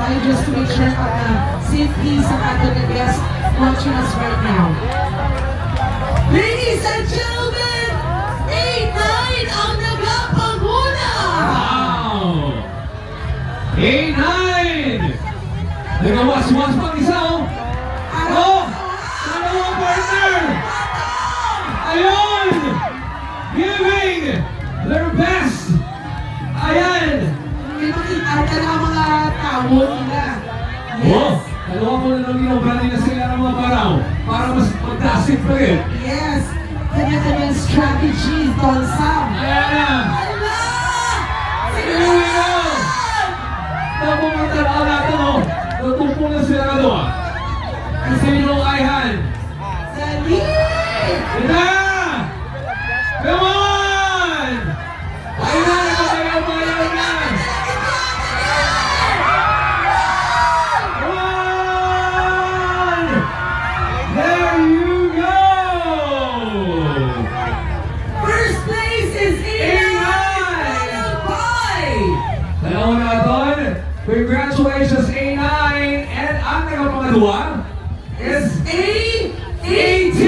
tayo just to make sure na safe peace ang ating guests watching us right now. Ladies and gentlemen, 8-9 ang nagapanguna! Wow! A9! Nagawas-was pang isa, oh! Oh! Dalawang partner! Ayun! Giving their best! Ayan! May makita ka na ang mga tao nila. Oh! Dalawa ko na lang ginobra nila sila ng mga paraw para mas magdasip pa rin. Yes! Kanya-kanyang strategy, Don Sam. Ayan na! Ala! Here we go! Napumunta na natin, oh! Natupong na sila ka doon. Kasi yung ayhan. Dali! Ina! Come on! Ayun na! Nakabayaw-bayaw na! One! There you go! First place is A9! Dalawa na doon. Congratulations, A9! And ang nakapangaluwa is A18!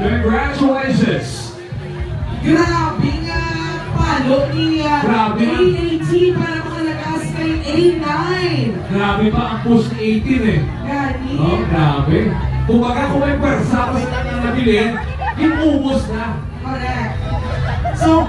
Congratulations! Grabe nga palo ni Grabe. A18 para makalakas kay A9. Grabe pa ang push ni 18 eh. Gani. Oh, grabe. Kumbaga kung may persa pa sila na nabilin, inubos na. Correct. So,